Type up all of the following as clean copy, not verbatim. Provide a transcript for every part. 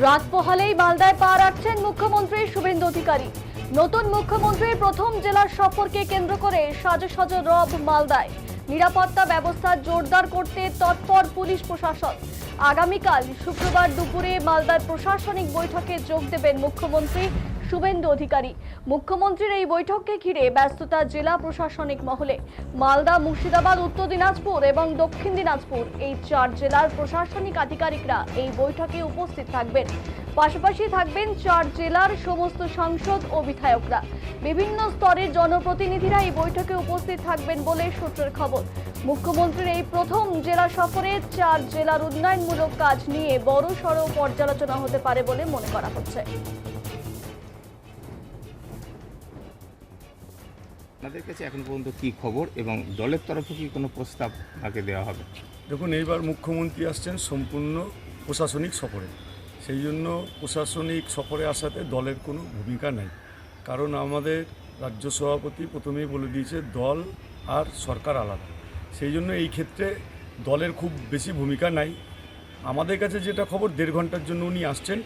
রাত পোহালেই মালদায় পা রাখছেন মুখ্যমন্ত্রী শুভেন্দু অধিকারী। নতুন মুখ্যমন্ত্রীর প্রথম জেলার সফরকে কেন্দ্র করে সাজো সাজো রব মালদায়। নিরাপত্তা ব্যবস্থা জোরদার করতে তৎপর পুলিশ প্রশাসন। আগামীকাল শুক্রবার দুপুরে মালদার প্রশাসনিক বৈঠকে যোগ দেবেন মুখ্যমন্ত্রী শুভেন্দু অধিকারী। মুখ্যমন্ত্রীর এই বৈঠককে ঘিরে ব্যস্ততা জেলা প্রশাসনিক মহলে। মালদা, মুর্শিদাবাদ, উত্তর দিনাজপুর এবং দক্ষিণ দিনাজপুর এই 4 জেলার প্রশাসনিক আধিকারিকরা এই বৈঠকে উপস্থিত থাকবেন। পাশাপাশি থাকবেন 4 জেলার সমস্ত সাংসদ ও বিধায়করা। বিভিন্ন স্তরের জনপ্রতিনিধিরা এই বৈঠকে উপস্থিত থাকবেন বলে সূত্রের খবর। মুখ্যমন্ত্রীর এই প্রথম জেলা সফরে 4 জেলার উন্নয়নমূলক কাজ নিয়ে বড়সড় পর্যালোচনা হতে পারে বলে মনে করা হচ্ছে। আপনাদের কাছে এখন পর্যন্ত কি খবর এবং দলের তরফে কি কোনো প্রস্তাব তাকে দেওয়া হবে? দেখুন, এইবার মুখ্যমন্ত্রী আসছেন সম্পূর্ণ প্রশাসনিক সফরে। সেই জন্য প্রশাসনিক সফরে আসাতে দলের কোনো ভূমিকা নাই। কারণ আমাদের রাজ্য সভাপতি প্রথমেই বলে দিয়েছে দল আর সরকার আলাদা। সেই জন্য এই ক্ষেত্রে দলের খুব বেশি ভূমিকা নাই। আমাদের কাছে যেটা খবর, 1.5 ঘন্টার জন্য উনি আসছেন,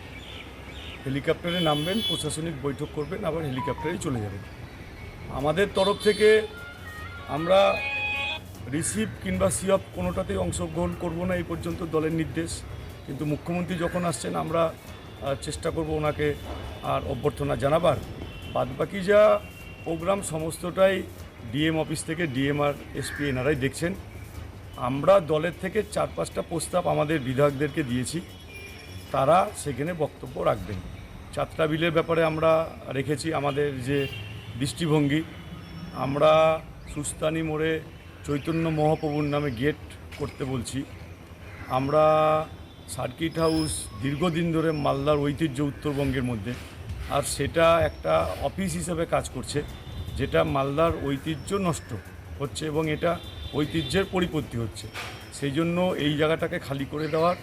হেলিকপ্টারে নামবেন, প্রশাসনিক বৈঠক করবেন, আবার হেলিকপ্টারেই চলে যাবেন। আমাদের তরফ থেকে আমরা রিসিভ কিংবা সিঅফ কোনোটাতেই অংশগ্রহণ করব না, এই পর্যন্ত দলের নির্দেশ। কিন্তু মুখ্যমন্ত্রী যখন আসছেন আমরা চেষ্টা করব ওনাকে আর অভ্যর্থনা জানাবার। বাদবাকি যা প্রোগ্রাম সমস্তটাই ডিএম অফিস থেকে ডিএম আর এসপি এনারাই দেখছেন। আমরা দলের থেকে 4-5টা প্রস্তাব আমাদের বিধায়কদেরকে দিয়েছি, তারা সেখানে বক্তব্য রাখবেন। যাত্রা বিলের ব্যাপারে আমরা রেখেছি আমাদের যে দৃষ্টিভঙ্গি। আমরা সুস্তানি মোড়ে চৈতন্য মহাপ্রভুর নামে গেট করতে বলছি। আমরা সার্কিট হাউস দীর্ঘদিন ধরে মালদার ঐতিহ্য উত্তরবঙ্গের মধ্যে, আর সেটা একটা অফিস হিসেবে কাজ করছে, যেটা মালদার ঐতিহ্য নষ্ট হচ্ছে এবং এটা ঐতিহ্যের পরিপত্তি হচ্ছে। সেই জন্য এই জায়গাটাকে খালি করে দেওয়ার,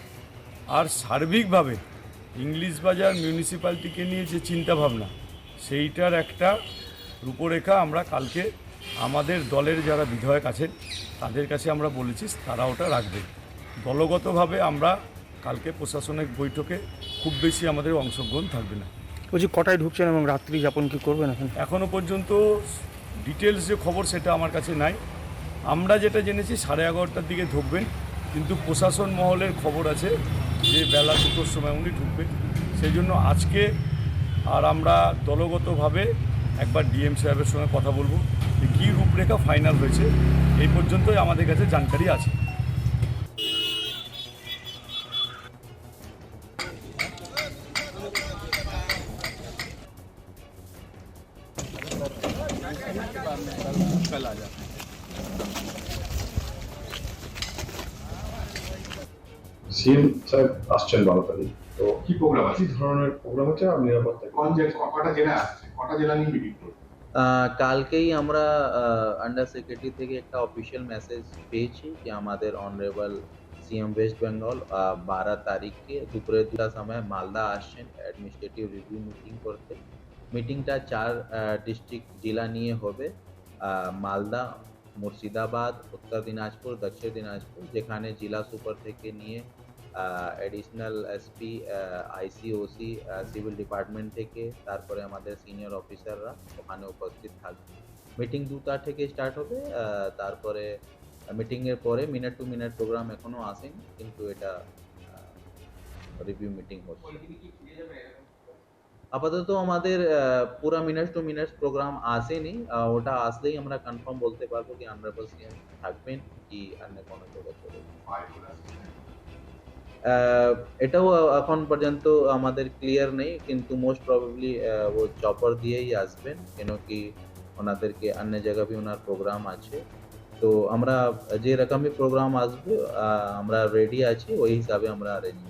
আর সার্বিকভাবে ইংলিশ বাজার মিউনিসিপ্যালিটিকে নিয়ে যে চিন্তাভাবনা, সেইটার একটা রূপরেখা আমরা কালকে আমাদের দলের যারা বিধায়ক আছেন তাদের কাছে আমরা বলেছি, তারা ওটা রাখবে। দলগতভাবে আমরা কালকে প্রশাসনিক বৈঠকে খুব বেশি আমাদের অংশগ্রহণ থাকবে না। বলছি, কটায় ঢুকছেন এবং রাত্রি যাপন কি করবেন এখন? এখনও পর্যন্ত ডিটেলস যে খবর সেটা আমার কাছে নাই। আমরা যেটা জেনেছি 11:30টার দিকে ঢুকবেন, কিন্তু প্রশাসন মহলের খবর আছে যে বেলা 2টোর সময় উনি ঢুকবেন। সেই জন্য আজকে আর আমরা দলগতভাবে একবার ডিএম সাহেবের সঙ্গে কথা বলবো যে কী রূপরেখা ফাইনাল হয়েছে। এই পর্যন্তই আমাদের কাছে জানকারি আছে। সিএম সাহেব আসছেন 12 তারিখ, তো কি প্রোগ্রাম আছে? কি ধরনের প্রোগ্রাম আছে আর নিরাপত্তা কটা জেলা আসছে, কটা জেলা নিয়ে মিটিং করবে? কালকেই আমরা আন্ডার সেক্রেটারি থেকে একটা অফিসিয়াল মেসেজ পেয়েছি যে আমাদের অনারেবল সিএম ওয়েস্ট বেঙ্গল 12 তারিখে দুপুরে 2টার সময় মালদা আসছেন অ্যাডমিনিস্ট্রেটিভ রিভিউ মিটিং করতে। মিটিংটা 4 ডিস্ট্রিক্ট জেলা নিয়ে হবে, মালদা, মুর্শিদাবাদ, উত্তর দিনাজপুর, দক্ষিণ দিনাজপুর, যেখানে জেলা সুপার থেকে নিয়ে additional SP, ICOC, civil department থেকে, তারপরে আমাদের সিনিয়র অফিসাররা ওখানে উপস্থিত থাকবে। মিটিং 2টা থেকে স্টার্ট হবে। তারপরে মিটিংয়ের পরে মিনিট টু মিনিট প্রোগ্রাম এখনও আসেনি, কিন্তু এটা রিভিউ মিটিং হচ্ছে। আপাতত আমাদের পুরা মিনিট টু মিনিট প্রোগ্রাম আসেনি, ওটা আসলেই আমরা কনফার্ম বলতে পারবো কি অনারেবল সিএম থাকবেন কি অন্য কোনো জায়গায় চলে যাবেন। এটাও এখন পর্যন্ত আমাদের ক্লিয়ার নেই, কিন্তু মোস্ট প্রবাবলি ও চপার দিয়েই আসবেন, কেন কি ওনাদেরকে অন্য জায়গায় ওনার প্রোগ্রাম আছে। তো আমরা যে রকমই প্রোগ্রাম আসবে আমরা রেডি আছি, ওই হিসাবে আমরা অ্যারেঞ্জ